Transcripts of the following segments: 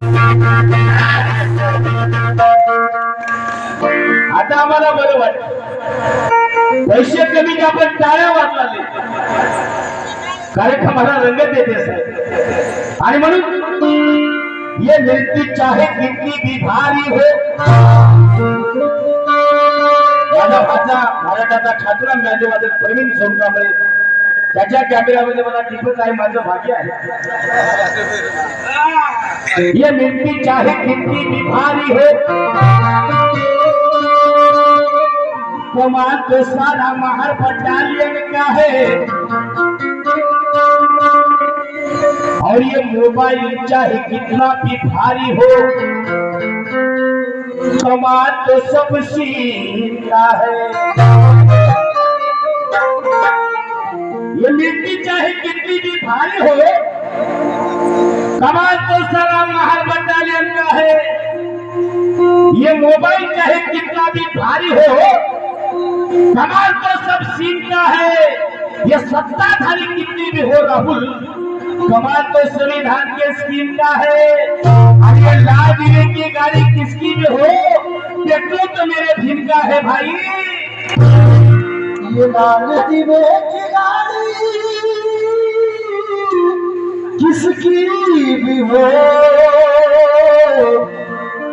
आता आम्हाला बरं वाटत पैसे कमी की आपण टाळ्या वाजवाले कार्यक्रमाला रंगत येते सर आणि म्हणून ये मिलती चाहे कितनी भी भारी हो माझा मराठाचा छात्र ज्ञानवादक प्रवीण सोनकांबळे त्याच्या कॅमेऱ्यामध्ये मला टिपत आहे माझं भाग्य आहे ये मिलती चाहे कितनी भी भारी हो कमाल तो सारा महर बटालियन का है और ये मोबाइल चाहे कितना भी भारी हो कमाल तो सब सीन का है ये मिट्टी चाहे कितनी भी भारी हो कमाल तो सारा महर बटालियन का है ये मोबाइल चाहे कितना भी भारी हो कमाल तो सब सीन का है ये सत्ताधारी कितनी भी हो राहुल कमाल तो संविधान के स्कीम का है और ये लाल दिले की गाड़ी किसकी भी हो पेट्रोल तो मेरे भीम का है भाई ये लाल दिले की गाड़ी किसकी भी हो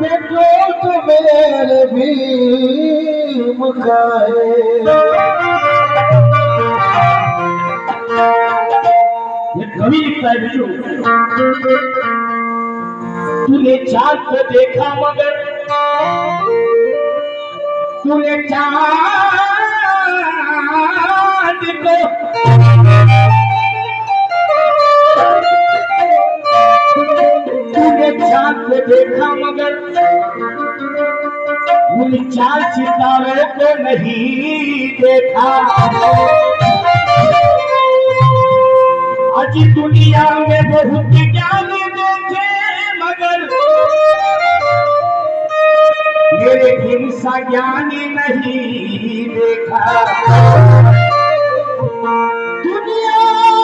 पेट्रोल तो मेरे भीम का है। ये कवि लिखता है बिजू तूने चांद को देखा मगर तूने चांद को तूने चांद को देखा मगर उन चार सितारों को नहीं देखा आज दुनिया में बहुत ज्ञान देखे मगर मेरे भीम सा ज्ञानी नहीं देखा दुनिया में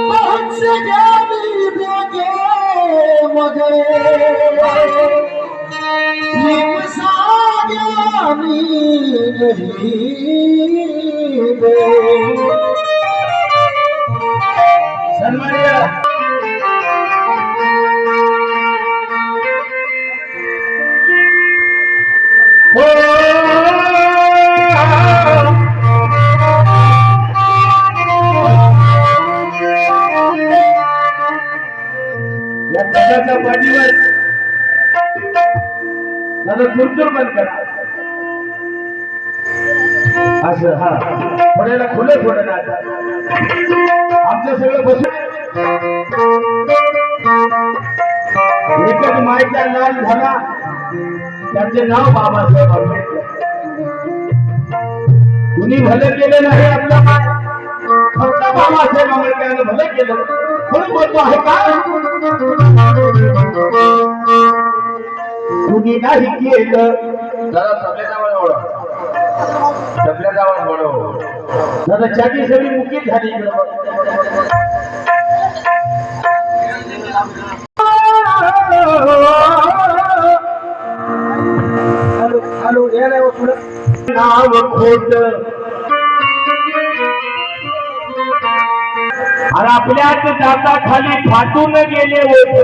बहुत से ज्ञानी देखे मगर भीम सा ज्ञानी नहीं सन्मानिया या जगाच्या पाठीवर माझं खुर्चूर बंद करा असं हा थोड्याला खुले थोडं ना आमचं सगळं बसून एकच मायचा लाल झाला त्याचे नाव बाबासाहेब आंबेडकर कुणी भलं केलं नाही आपलं माय फक्त बाबासाहेब आंबेडकरांनी भलं केलं म्हणून बोलतो आहे का कुणी नाही केलं जरा तबल्याजवळ ओळख तबल्याजवळ ओळख जरा छाती सगळी मुकीत झाली हॅलो नाव खोट आणि आपल्याच दाता खाली फाटून गेले होत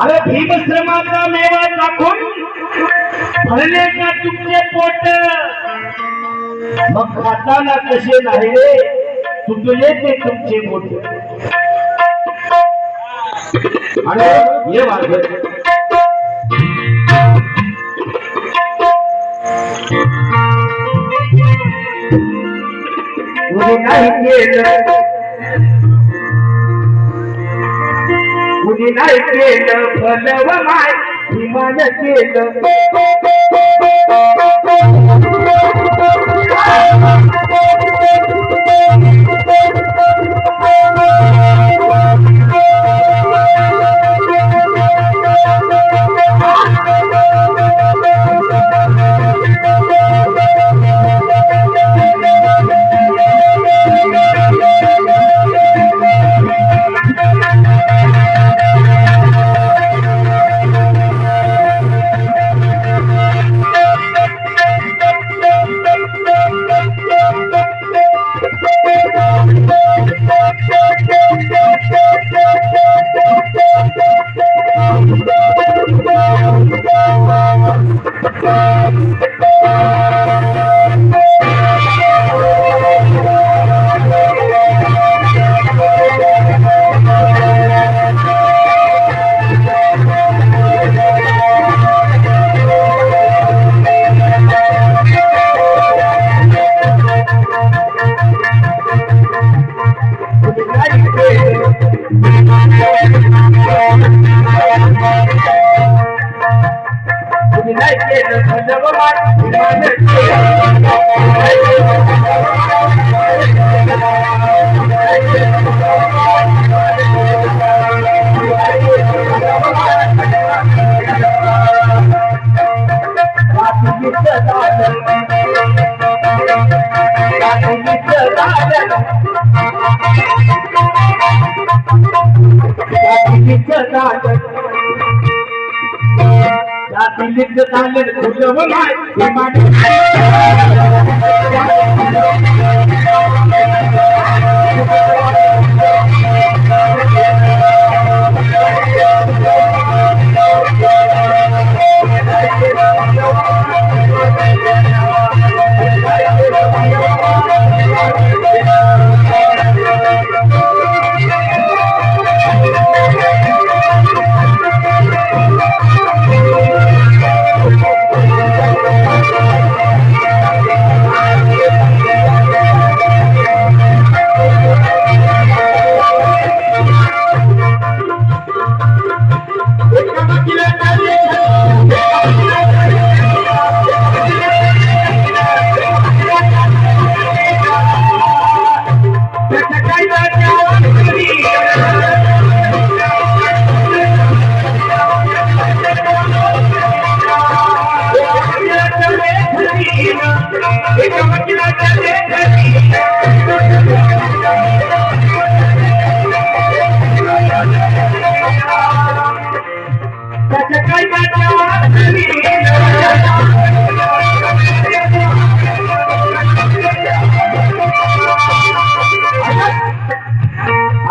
अरे भीमश्रमाचा मेवा दाखवून भरले का तुमचे पोट मग खाताना कसे नाही रे तुटले ते तुमचे पोट अरे ये मार्ग कुणी नाही केलं कुणी नाही केलं फलव माय विमान केलं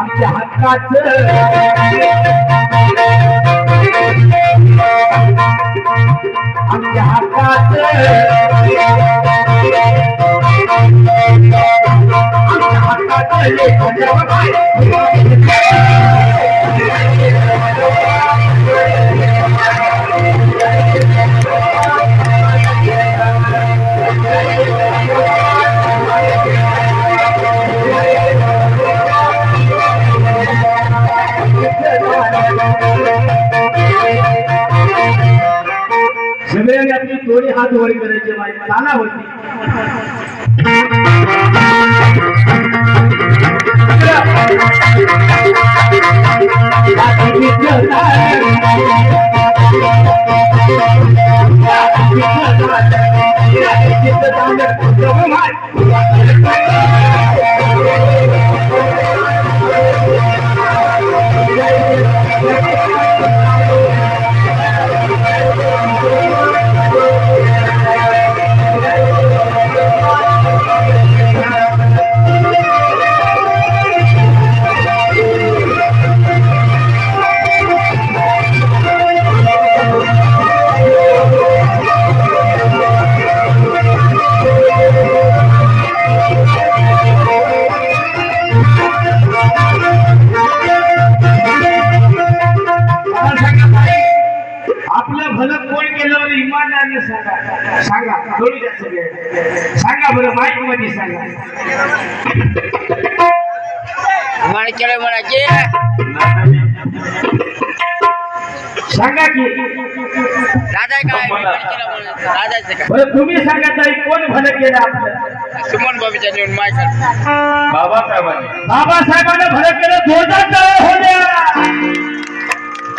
आमच्या हातात सगळ्यांनी आपली दोन्ही हात वर करायचे ताना होती सांगा थोडी जास्त सांगा बरं माईक मध्ये सांगा सांगा की बरं तुम्ही सांगा ताई कोण भलं केलं आपलं सुमन बाबीच्या निवडून माय बाबासाहेबांना भलं केलं जोरदार टाळ्या होऊ द्या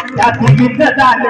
त्या तिघींचं झालं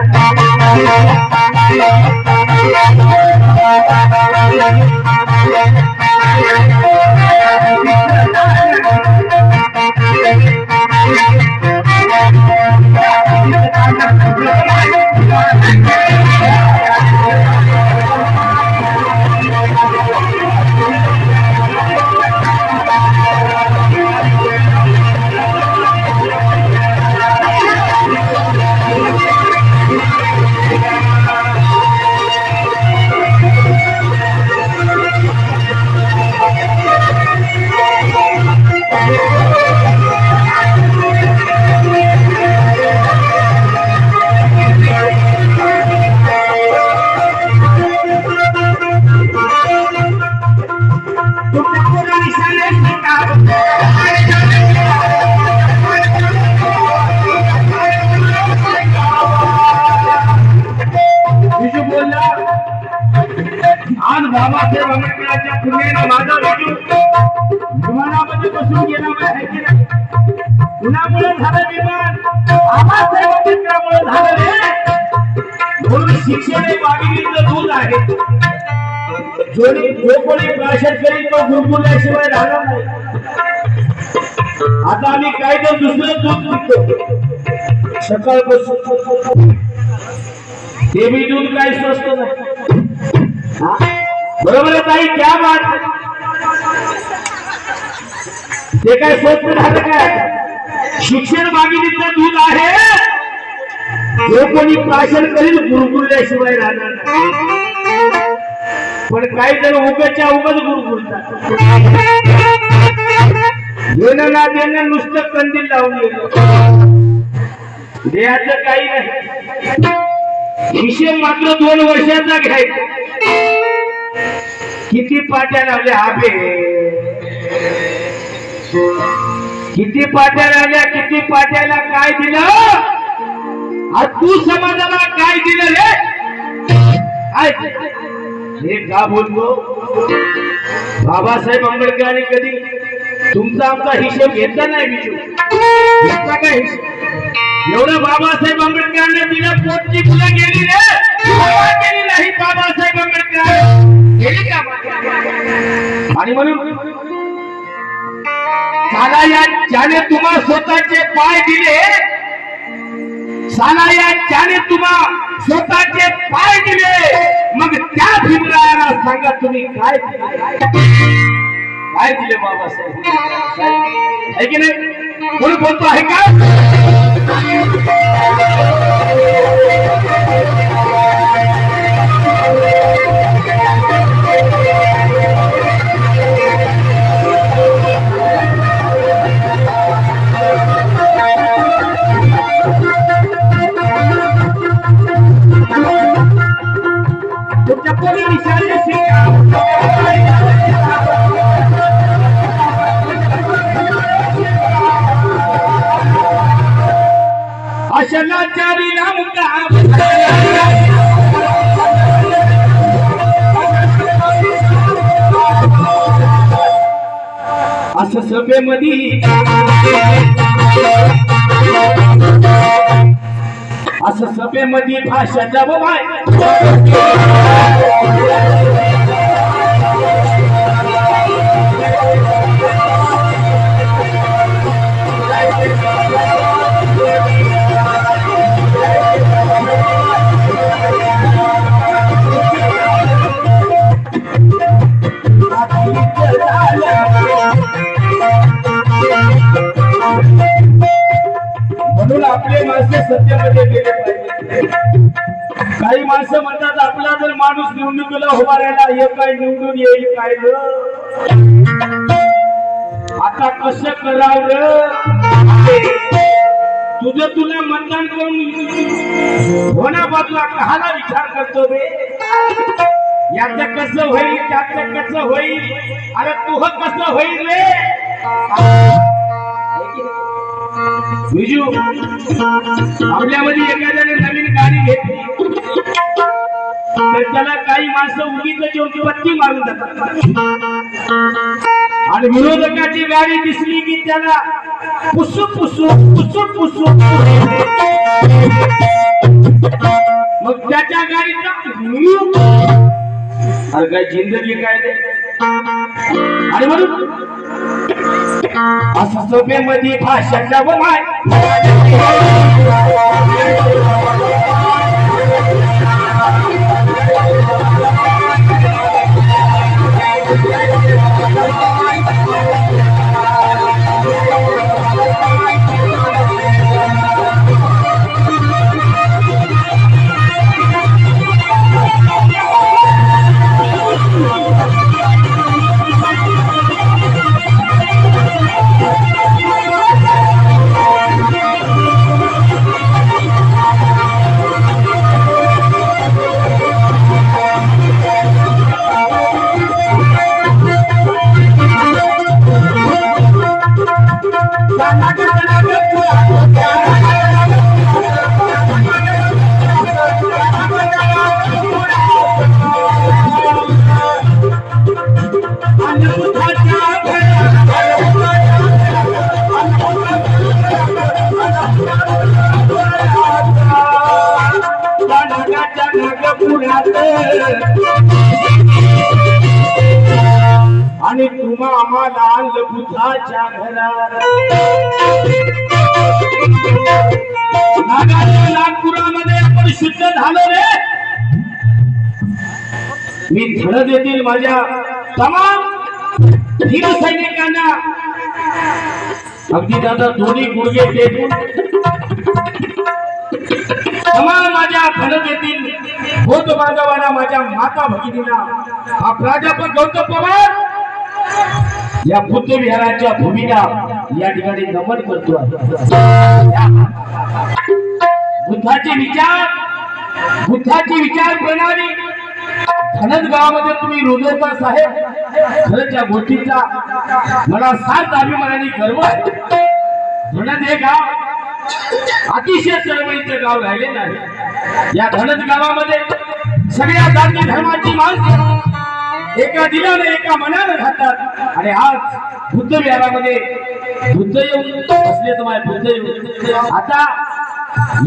आज बाबासाहेब आंबेडकरांच्या पुण्याला माझा विमानामध्ये बसून गेला आहे की नाही कुणामुळे झालं विमान बाबासाहेब आंबेडकरांमुळे झालं रे म्हणून शिक्षण हे वाघिणीचं दूध आहे जो कोणी भाषण करील तो गुरगुरल्याशिवाय राहणार नाही आता आम्ही काय तर दुसरं दूध पितो सकाळपासून. ते बी दूध काही स्वस्त नाही. हा? बरोबर आहे ताई, क्या बात आहे. ते काय स्वस्त झालं काय? शिक्षण मागितलं दूध आहे, जो कोणी प्राशन करील गुरुकुरल्याशिवाय राहणार नाही. पण काही जण उगाच्या उगाच गुरुकुरतात. घेणं ना देणं नुसतं कंदील लावून गेलं, देहाचं काही नाही. हिशेब मात्र 2 वर्षाचा घ्यायचा. किती पाट्या लावल्या आबे, किती पाट्या लावल्या, किती पाट्याला काय दिलं. आज तू समाजाला काय दिलं रे? हे का बोलतो? बाबासाहेब आंबेडकरांनी कधी तुमचा आमचा हिशोब घेतला नाही. घेतला काय हिशोब? एवढं बाबासाहेब आंबेडकरांनी दिलं, पोटची फुलं गेली रे, गेली नाही. बाबासाहेब आंबेडकर गेली का? आणि म्हणून साला या ज्याने तुम्हा स्वतःचे पाय दिले, साला या ज्याने तुम्हा स्वतःचे पाय दिले, मग त्या भीमरायाला सांगा तुम्ही काय काय दिले बाबासाहेब? आहे की नाही? कोणी बोलतो आहे का? तुमच्या कोणी विचारले अशला चारी नाम का असं सभेमध्ये असं सभेमध्ये भाषाचा बाय म्हणून आपले माणसं सत्तेमध्ये गेले पाहिजे. काही माणसं म्हणतात आपला जर माणूस निवडणुकीला उभा राहिला, हे काय निवडून येईल काय ग? आता कसं करावं? तुझं तुला मतदान करून होण्या बदला कहाला विचार करतो बे? याचं कसं होईल, त्याचं कसं होईल, अरे तुझं कसं होईल रे? बिजू आपल्यामध्ये एखाद्याने नवीन गाडी घेतली तर त्याला काही माणसं उगीच पत्ती मारून जातात, आणि विरोधकाची गाडी दिसली की त्याला पुसू पुसू पुसू पुसू, मग त्याच्या गाडीचा अरे काय जिंदगी काय नाही. आणि म्हणून असं सभेमध्ये भाषाचा बोलाय आणि तुम्हा आम्हाला आणलं बुद्धाच्या घरात. नागपुरामध्ये आपण शुद्ध झालो रे. मी धडक येथील माझ्या तमाम वीर सैनिकांना अगदी दादा दोन्ही गुडघे टेकून तमाम माझ्या धडक येथील बौद्ध बांधवांना, माझ्या माता भगिनींना, हा प्राध्यापक गौतम पवार या बुद्ध विहाराच्या भूमीला या ठिकाणी नमन करतो आहे. बुद्धाची विचार प्रणाली धनद गावामध्ये तुम्ही रुजवता साहेब. खरंच या गोष्टीचा मला सार्थ अभिमानाने गर्व आहे. धनद हे गाव अतिशय चळवळीचं गाव राहिलेलं आहे. या धनद गावामध्ये सगळ्या जाती धर्माची माणसं एका दिलाने एका मनाने राहतात. आणि आज बुद्ध विहारामध्ये बुद्ध येऊन असले तर बुद्ध येऊन आता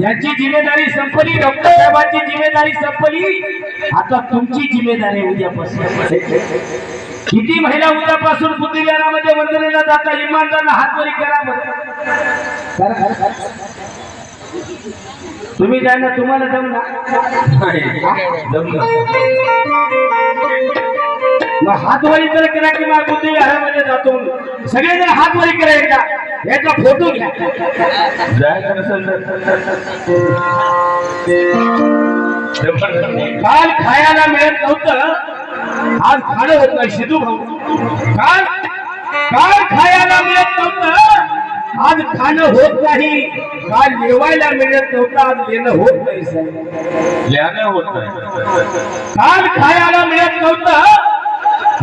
याची जिम्मेदारी संपली. डॉक्टर साहेबांची जिम्मेदारी संपली. आता तुमची जिम्मेदारी उद्यापासून. किती महिला उद्यापासून बुद्ध विहारामध्ये वंदनेला जाता इमानदारांना हात वरी करा. तुम्ही जाणं तुम्हाला जमना मग हात वरी तर करा की मग बुद्ध विहारामध्ये जातो. सगळेजण हात वरी करा. एकदा याचा फोटो घ्या. काल खायला मिळत नव्हतं, आज खाणं होत नाही. सिद्धू भाऊ, काल खायला मिळत नव्हतं, आज खाणं होत नाही. काल लिवायला मिळत नव्हतं, आज लेणं होत नाही. लिहाणं होत नाही. काल खायला मिळत नव्हतं,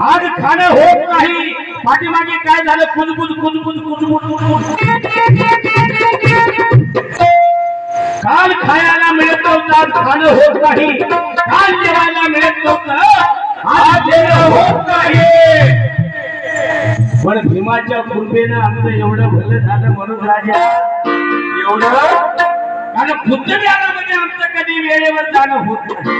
आज खाणं होत नाही. पाठीमागे काय झालं? कुजबुज कुजबुज कुजबुज कुजबुज. काल खायला मिळत नव्हतं, आज खाणं होत नाही. काल जेवायला मिळत नव्हतं, आज जेवण होत नाही. पण भीमाच्या कृपेनं आमचं एवढं भलं झालं म्हणून राजा. एवढं कारण बुद्ध विहारामध्ये आमचं कधी वेळेवर जाणं होत नाही.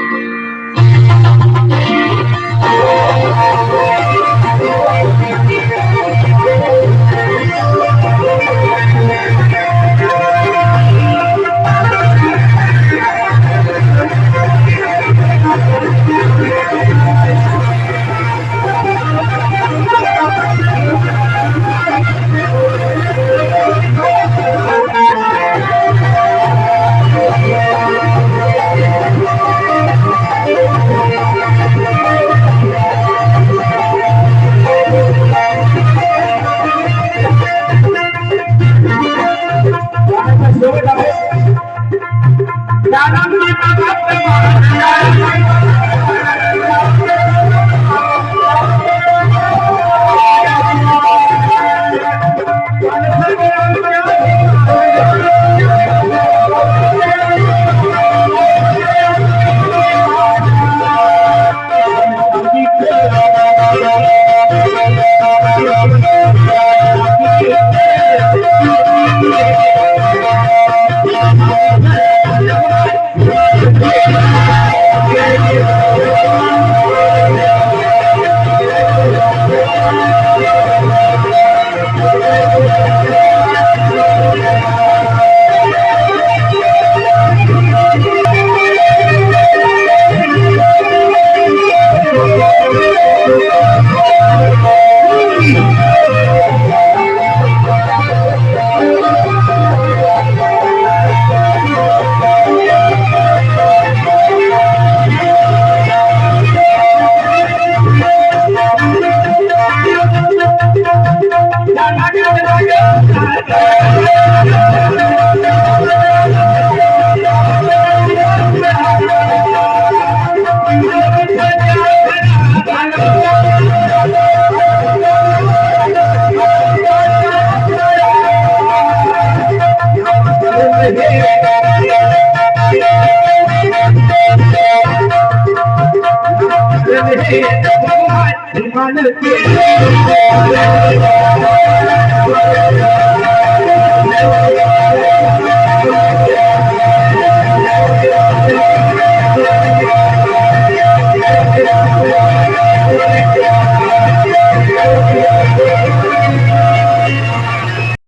मान के